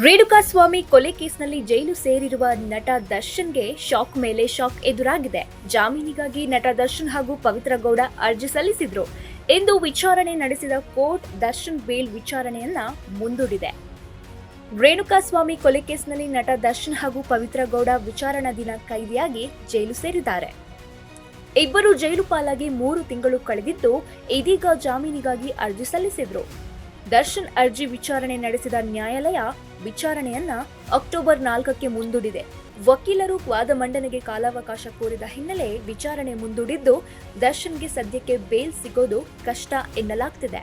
ರೇಣುಕಾಸ್ವಾಮಿ ಕೊಲೆ ಕೇಸ್ನಲ್ಲಿ ಜೈಲು ಸೇರಿರುವ ನಟ ದರ್ಶನ್ಗೆ ಶಾಕ್ ಮೇಲೆ ಶಾಕ್ ಎದುರಾಗಿದೆ. ಜಾಮೀನಿಗಾಗಿ ನಟ ದರ್ಶನ್ ಹಾಗೂ ಪವಿತ್ರ ಗೌಡ ಅರ್ಜಿ ಸಲ್ಲಿಸಿದ್ರು ಎಂದು ವಿಚಾರಣೆ ನಡೆಸಿದ ಕೋರ್ಟ್ ದರ್ಶನ್ ಬೇಲ್ ವಿಚಾರಣೆಯನ್ನ ಮುಂದೂಡಿದೆ. ರೇಣುಕಾಸ್ವಾಮಿ ಕೊಲೆ ಕೇಸ್ನಲ್ಲಿ ನಟ ದರ್ಶನ್ ಹಾಗೂ ಪವಿತ್ರ ಗೌಡ ವಿಚಾರಣಾ ದಿನ ಕೈದಿಯಾಗಿ ಜೈಲು ಸೇರಿದ್ದಾರೆ. ಇಬ್ಬರು ಜೈಲು ಪಾಲಾಗಿ 3 ತಿಂಗಳು ಕಳೆದಿದ್ದು, ಇದೀಗ ಜಾಮೀನಿಗಾಗಿ ಅರ್ಜಿ ಸಲ್ಲಿಸಿದ್ರು. ದರ್ಶನ್ ಅರ್ಜಿ ವಿಚಾರಣೆ ನಡೆಸಿದ ನ್ಯಾಯಾಲಯ ವಿಚಾರಣೆಯನ್ನ ಅಕ್ಟೋಬರ್ 4ಕ್ಕೆ ಮುಂದೂಡಿದೆ. ವಕೀಲರು ವಾದ ಮಂಡನೆಗೆ ಕಾಲಾವಕಾಶ ಕೋರಿದ ಹಿನ್ನೆಲೆ ವಿಚಾರಣೆ ಮುಂದೂಡಿದ್ದು, ದರ್ಶನ್ಗೆ ಸದ್ಯಕ್ಕೆ ಬೇಲ್ ಸಿಗೋದು ಕಷ್ಟ ಎನ್ನಲಾಗ್ತಿದೆ.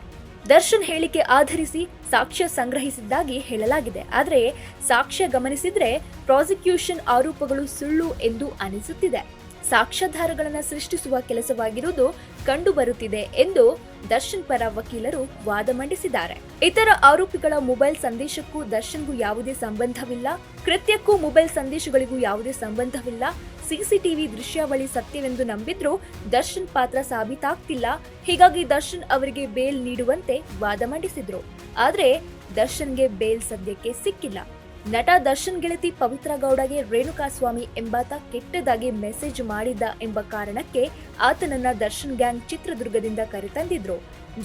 ದರ್ಶನ್ ಹೇಳಿಕೆ ಆಧರಿಸಿ ಸಾಕ್ಷ್ಯ ಸಂಗ್ರಹಿಸಿದ್ದಾಗಿ ಹೇಳಲಾಗಿದೆ. ಆದರೆ ಸಾಕ್ಷ್ಯ ಗಮನಿಸಿದ್ರೆ ಪ್ರಾಸಿಕ್ಯೂಷನ್ ಆರೋಪಗಳು ಸುಳ್ಳು ಎಂದು ಅನಿಸುತ್ತಿದೆ. ಸಾಕ್ಷ್ಯಾಧಾರಗಳನ್ನು ಸೃಷ್ಟಿಸುವ ಕೆಲಸವಾಗಿರುವುದು ಕಂಡುಬರುತ್ತಿದೆ ಎಂದು ದರ್ಶನ್ ಪರ ವಕೀಲರು ವಾದ ಮಂಡಿಸಿದ್ದಾರೆ. ಇತರ ಆರೋಪಿಗಳ ಮೊಬೈಲ್ ಸಂದೇಶಕ್ಕೂ ದರ್ಶನ್ಗೂ ಯಾವುದೇ ಸಂಬಂಧವಿಲ್ಲ, ಕೃತ್ಯಕ್ಕೂ ಮೊಬೈಲ್ ಸಂದೇಶಗಳಿಗೂ ಯಾವುದೇ ಸಂಬಂಧವಿಲ್ಲ, ಸಿಸಿಟಿವಿ ದೃಶ್ಯಾವಳಿ ಸತ್ಯವೆಂದು ನಂಬಿದ್ರೂ ದರ್ಶನ್ ಪಾತ್ರ ಸಾಬೀತಾಗ್ತಿಲ್ಲ. ಹೀಗಾಗಿ ದರ್ಶನ್ ಅವರಿಗೆ ಬೇಲ್ ನೀಡುವಂತೆ ವಾದ ಮಂಡಿಸಿದ್ರು. ಆದರೆ ದರ್ಶನ್ಗೆ ಬೇಲ್ ಸದ್ಯಕ್ಕೆ ಸಿಕ್ಕಿಲ್ಲ. ನಟ ದರ್ಶನ್ ಗೆಳತಿ ಪವಿತ್ರ ಗೌಡಗೆ ರೇಣುಕಾಸ್ವಾಮಿ ಎಂಬಾತ ಕೆಟ್ಟದಾಗಿ ಮೆಸೇಜ್ ಮಾಡಿದ್ದ ಎಂಬ ಕಾರಣಕ್ಕೆ ಆತನನ್ನ ದರ್ಶನ್ ಗ್ಯಾಂಗ್ ಚಿತ್ರದುರ್ಗದಿಂದ ಕರೆತಂದಿದ್ರು.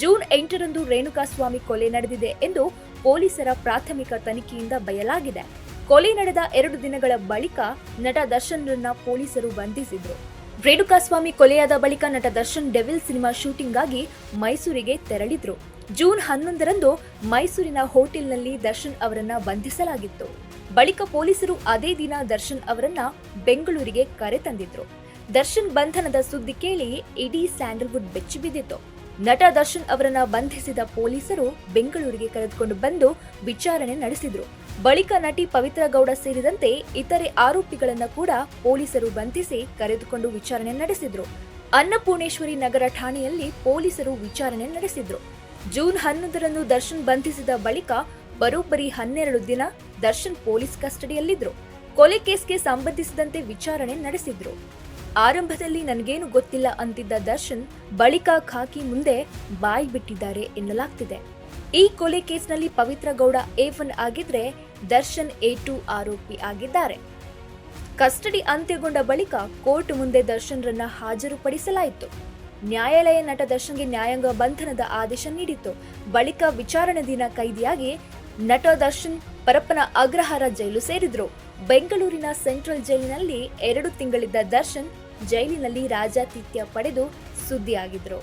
ಜೂನ್ 8ರಂದು ರೇಣುಕಾಸ್ವಾಮಿ ಕೊಲೆ ನಡೆದಿದೆ ಎಂದು ಪೊಲೀಸರ ಪ್ರಾಥಮಿಕ ತನಿಖೆಯಿಂದ ಬಯಲಾಗಿದೆ. ಕೊಲೆ ನಡೆದ 2 ದಿನಗಳ ಬಳಿಕ ನಟ ದರ್ಶನ್ರನ್ನ ಪೊಲೀಸರು ಬಂಧಿಸಿದ್ರು. ರೇಣುಕಾಸ್ವಾಮಿ ಕೊಲೆಯಾದ ಬಳಿಕ ನಟ ದರ್ಶನ್ ಡೆವಿಲ್ ಸಿನಿಮಾ ಶೂಟಿಂಗ್ಗಾಗಿ ಮೈಸೂರಿಗೆ ತೆರಳಿದ್ರು. ಜೂನ್ 11ರಂದು ಮೈಸೂರಿನ ಹೋಟೆಲ್ನಲ್ಲಿ ದರ್ಶನ್ ಅವರನ್ನ ಬಂಧಿಸಲಾಗಿತ್ತು. ಬಳಿಕ ಪೊಲೀಸರು ಅದೇ ದಿನ ದರ್ಶನ್ ಅವರನ್ನ ಬೆಂಗಳೂರಿಗೆ ಕರೆತಂದಿದ್ರು. ದರ್ಶನ್ ಬಂಧನದ ಸುದ್ದಿ ಕೇಳಿ ಇಡೀ ಸ್ಯಾಂಡಲ್ವುಡ್ ಬೆಚ್ಚಿಬಿದ್ದಿತ್ತು. ನಟ ದರ್ಶನ್ ಅವರನ್ನ ಬಂಧಿಸಿದ ಪೊಲೀಸರು ಬೆಂಗಳೂರಿಗೆ ಕರೆದುಕೊಂಡು ಬಂದು ವಿಚಾರಣೆ ನಡೆಸಿದ್ರು. ಬಳಿಕ ನಟಿ ಪವಿತ್ರ ಗೌಡ ಸೇರಿದಂತೆ ಇತರೆ ಆರೋಪಿಗಳನ್ನ ಕೂಡ ಪೊಲೀಸರು ಬಂಧಿಸಿ ಕರೆದುಕೊಂಡು ವಿಚಾರಣೆ ನಡೆಸಿದ್ರು. ಅನ್ನಪೂರ್ಣೇಶ್ವರಿ ನಗರ ಠಾಣೆಯಲ್ಲಿ ಪೊಲೀಸರು ವಿಚಾರಣೆ ನಡೆಸಿದ್ರು. ಜೂನ್ 11ರಂದು ದರ್ಶನ್ ಬಂಧಿಸಿದ ಬಳಿಕ ಬರೋಬ್ಬರಿ 12 ದಿನ ದರ್ಶನ್ ಪೊಲೀಸ್ ಕಸ್ಟಡಿಯಲ್ಲಿದ್ರು. ಕೊಲೆ ಕೇಸ್ಗೆ ಸಂಬಂಧಿಸಿದಂತೆ ವಿಚಾರಣೆ ನಡೆಸಿದ್ರು. ಆರಂಭದಲ್ಲಿ ನನಗೇನು ಗೊತ್ತಿಲ್ಲ ಅಂತಿದ್ದ ದರ್ಶನ್ ಬಳಿಕ ಖಾಕಿ ಮುಂದೆ ಬಾಯಿ ಬಿಟ್ಟಿದ್ದಾರೆ ಎನ್ನಲಾಗ್ತಿದೆ. ಈ ಕೊಲೆ ಕೇಸ್ನಲ್ಲಿ ಪವಿತ್ರ ಗೌಡ A1 ಆಗಿದ್ರೆ ದರ್ಶನ್ A2 ಆರೋಪಿ ಆಗಿದ್ದಾರೆ. ಕಸ್ಟಡಿ ಅಂತ್ಯಗೊಂಡ ಬಳಿಕ ಕೋರ್ಟ್ ಮುಂದೆ ದರ್ಶನ್ರನ್ನ ಹಾಜರುಪಡಿಸಲಾಯಿತು. ನ್ಯಾಯಾಲಯ ನಟ ದರ್ಶನ್ಗೆ ನ್ಯಾಯಾಂಗ ಬಂಧನದ ಆದೇಶ ನೀಡಿತ್ತು. ಬಳಿಕ ವಿಚಾರಣೆ ದಿನ ಕೈದಿಯಾಗಿ ನಟ ದರ್ಶನ್ ಪರಪ್ಪನ ಅಗ್ರಹಾರ ಜೈಲು ಸೇರಿದ್ರು. ಬೆಂಗಳೂರಿನ ಸೆಂಟ್ರಲ್ ಜೈಲಿನಲ್ಲಿ 2 ತಿಂಗಳಿದ್ದ ದರ್ಶನ್ ಜೈಲಿನಲ್ಲಿ ರಾಜಾತಿಥ್ಯ ಪಡೆದು ಸುದ್ದಿಯಾಗಿದ್ರು.